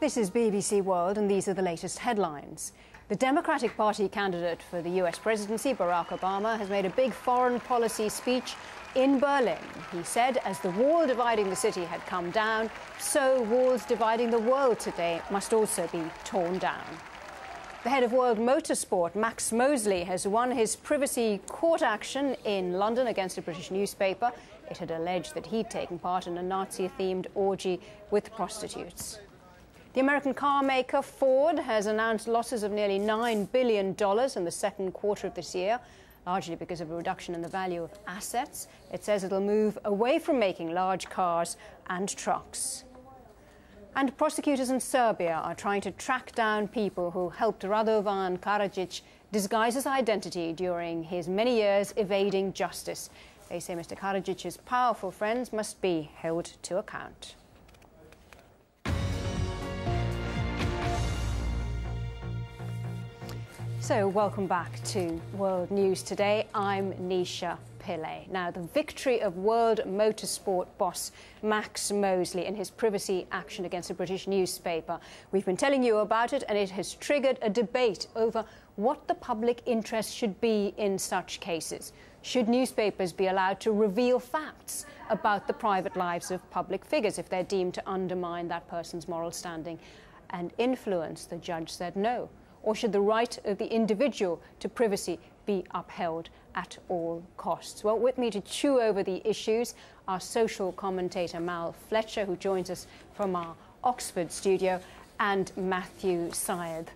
This is BBC World, and these are the latest headlines. The Democratic Party candidate for the US presidency, Barack Obama, has made a big foreign policy speech in Berlin. He said as the wall dividing the city had come down, so walls dividing the world today must also be torn down. The head of world motorsport, Max Mosley, has won his privacy court action in London against a British newspaper. It had alleged that he'd taken part in a Nazi-themed orgy with prostitutes. The American car maker Ford has announced losses of nearly $9 billion in the second quarter of this year, largely because of a reduction in the value of assets. It says it'll move away from making large cars and trucks. And prosecutors in Serbia are trying to track down people who helped Radovan Karadzic disguise his identity during his many years evading justice. They say Mr. Karadzic's powerful friends must be held to account. So, welcome back to World News Today. I'm Nisha Pillay. Now, the victory of world motorsport boss Max Mosley in his privacy action against a British newspaper. We've been telling you about it, and it has triggered a debate over what the public interest should be in such cases. Should newspapers be allowed to reveal facts about the private lives of public figures if they're deemed to undermine that person's moral standing and influence? The judge said no. Or should the right of the individual to privacy be upheld at all costs? Well, with me to chew over the issues, our social commentator Mal Fletcher, who joins us from our Oxford studio, and Matthew Syed,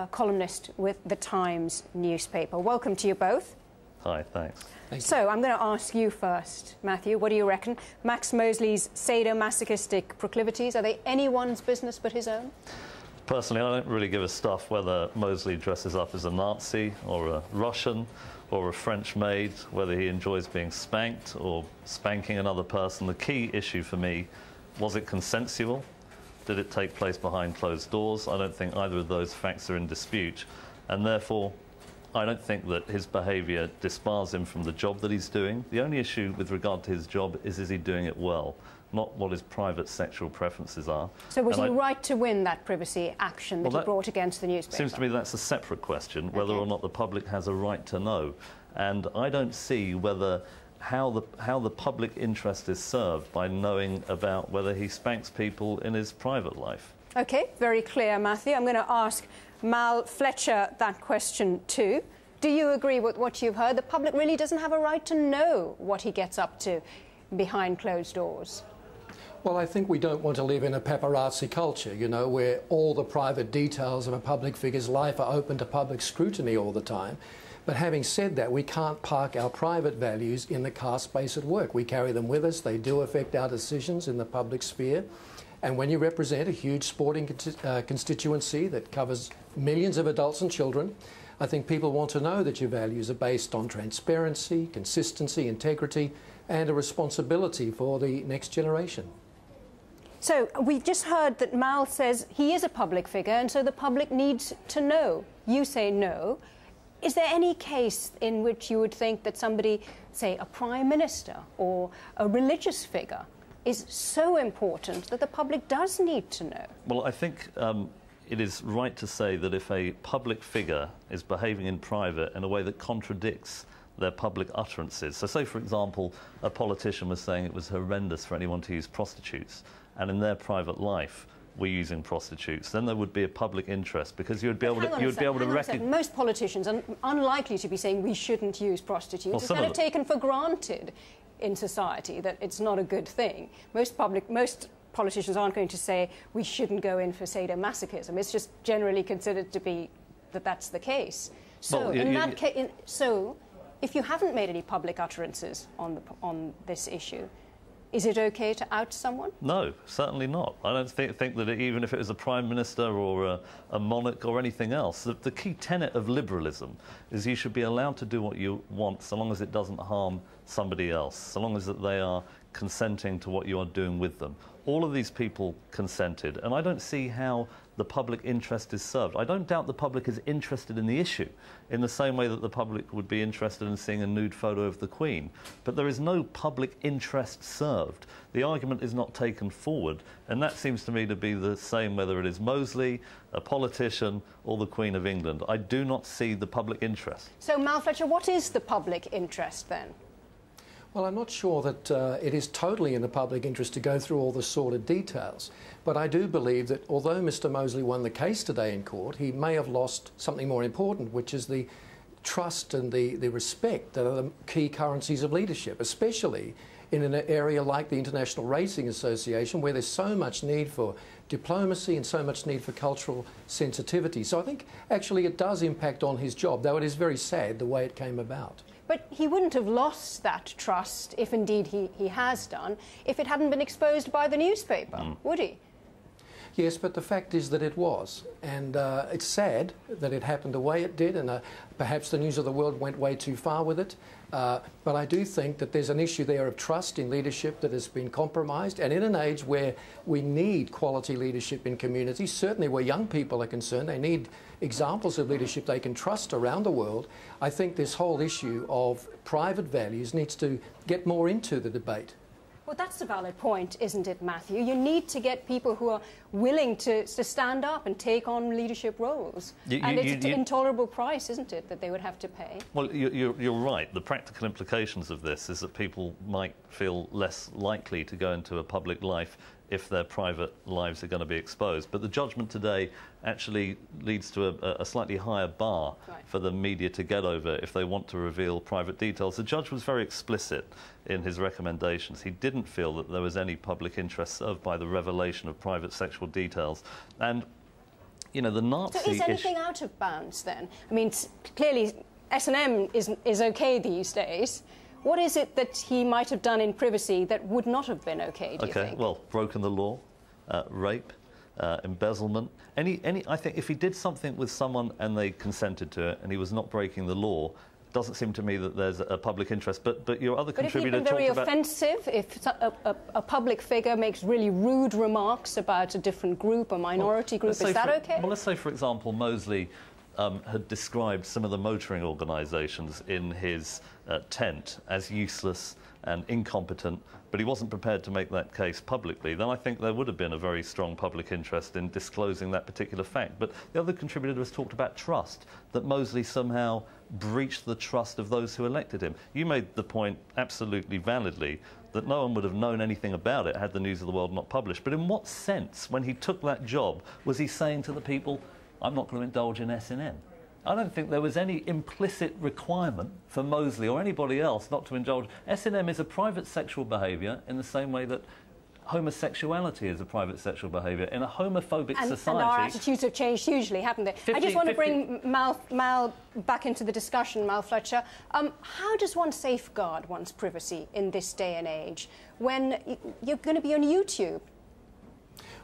columnist with The Times newspaper. Welcome to you both. Hi, thanks. So, I'm going to ask you first, Matthew. What do you reckon? Max Mosley's sadomasochistic proclivities, are they anyone's business but his own? Personally, I don't really give a stuff whether Mosley dresses up as a Nazi or a Russian or a French maid, whether he enjoys being spanked or spanking another person. The key issue for me, was it consensual? Did it take place behind closed doors? I don't think either of those facts are in dispute, and therefore I don't think that his behaviour disbars him from the job that he's doing. The only issue with regard to his job is he doing it well, not what his private sexual preferences are. So was he right to win that privacy action that he brought against the newspaper? Seems to me that's a separate question, whether or not the public has a right to know. And I don't see how the public interest is served by knowing about whether he spanks people in his private life. OK, very clear, Matthew. I'm going to ask Mal Fletcher that question too. Do you agree with what you've heard? The public really doesn't have a right to know what he gets up to behind closed doors. Well, I think we don't want to live in a paparazzi culture, you know, where all the private details of a public figure's life are open to public scrutiny all the time. But having said that, we can't park our private values in the car space at work. We carry them with us. They do affect our decisions in the public sphere. And when you represent a huge sporting constituency that covers millions of adults and children, I think people want to know that your values are based on transparency, consistency, integrity, and a responsibility for the next generation. So we've just heard that Mal says he is a public figure, and so the public needs to know. You say no. Is there any case in which you would think that somebody, say a prime minister or a religious figure, is so important that the public does need to know? Well, I think it is right to say that if a public figure is behaving in private in a way that contradicts their public utterances. So say, for example, a politician was saying it was horrendous for anyone to use prostitutes, and in their private life we're using prostitutes, then there would be a public interest, because you would be able to recognize. Most politicians are unlikely to be saying we shouldn't use prostitutes. Well, it's kind of taken for granted in society that it's not a good thing. Most politicians aren't going to say we shouldn't go in for sadomasochism. It's just generally considered to be that that's the case. So well, if you haven't made any public utterances on this issue, is it OK to out someone? No, certainly not. I don't think that even if it was a prime minister or a monarch or anything else, the key tenet of liberalism is you should be allowed to do what you want so long as it doesn't harm somebody else, so long as that they are consenting to what you are doing with them. All of these people consented, and I don't see how the public interest is served. I don't doubt the public is interested in the issue in the same way that the public would be interested in seeing a nude photo of the Queen. But there is no public interest served. The argument is not taken forward, and that seems to me to be the same whether it is Mosley, a politician, or the Queen of England. I do not see the public interest. So, Mal Fletcher, what is the public interest then? Well, I'm not sure that it is totally in the public interest to go through all the sordid details, but I do believe that although Mr Mosley won the case today in court, he may have lost something more important, which is the trust and the respect that are the key currencies of leadership, especially in an area like the International Racing Association, where there's so much need for diplomacy and so much need for cultural sensitivity. So I think actually it does impact on his job, though it is very sad the way it came about. But he wouldn't have lost that trust, if indeed he has done, if it hadn't been exposed by the newspaper, would he? Yes, but the fact is that it was. And it's sad that it happened the way it did, and perhaps the News of the World went way too far with it. But I do think that there's an issue there of trust in leadership that has been compromised. And in an age where we need quality leadership in communities, certainly where young people are concerned, they need examples of leadership they can trust around the world. I think this whole issue of private values needs to get more into the debate. Well, that's a valid point, isn't it, Matthew? You need to get people who are willing to stand up and take on leadership roles. And it's an intolerable price, isn't it, that they would have to pay? Well, you're right. The practical implications of this is that people might feel less likely to go into a public life if their private lives are going to be exposed. But the judgment today actually leads to a slightly higher bar for the media to get over if they want to reveal private details. The judge was very explicit in his recommendations. He didn't feel that there was any public interest served by the revelation of private sexual details. And, you know, the Nazi... So is anything out of bounds then? I mean, clearly S&M is OK these days. What is it that he might have done in privacy that would not have been OK, do you think? Well, broken the law, rape, embezzlement. I think if he did something with someone and they consented to it and he was not breaking the law, it doesn't seem to me that there's a public interest. But your other contributor talked about... But if he'd been very offensive, if a public figure makes really rude remarks about a different group, a minority group, is that OK? Well, let's say, for example, Mosley had described some of the motoring organisations in his tent as useless and incompetent, but he wasn't prepared to make that case publicly, then I think there would have been a very strong public interest in disclosing that particular fact. But the other contributor has talked about trust, that Mosley somehow breached the trust of those who elected him. You made the point absolutely validly that no one would have known anything about it had the News of the World not published. But in what sense, when he took that job, was he saying to the people, I'm not going to indulge in S&M? I don't think there was any implicit requirement for Mosley or anybody else not to indulge. S&M is a private sexual behaviour in the same way that homosexuality is a private sexual behaviour. In a homophobic society... And our attitudes have changed hugely, haven't they? I just want to bring Mal back into the discussion, Mal Fletcher. How does one safeguard one's privacy in this day and age when you're going to be on YouTube?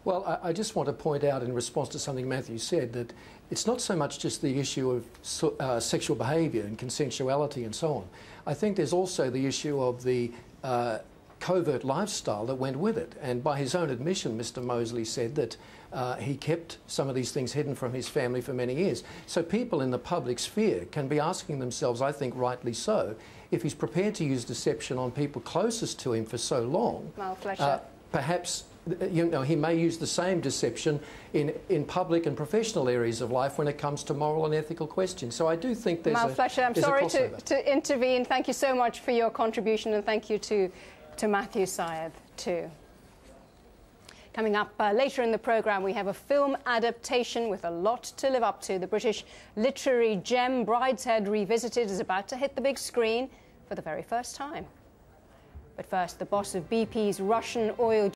Well, I just want to point out in response to something Matthew said that it's not so much just the issue of sexual behaviour and consensuality and so on. I think there's also the issue of the covert lifestyle that went with it. And by his own admission, Mr Mosley said that he kept some of these things hidden from his family for many years. So people in the public sphere can be asking themselves, I think rightly so, if he's prepared to use deception on people closest to him for so long, perhaps... You know, he may use the same deception in public and professional areas of life when it comes to moral and ethical questions. So I do think there's Mal Fletcher, I'm sorry to intervene. Thank you so much for your contribution, and thank you to Matthew Syed too. Coming up later in the programme, we have a film adaptation with a lot to live up to. The British literary gem Brideshead Revisited is about to hit the big screen for the very first time. But first, the boss of BP's Russian oil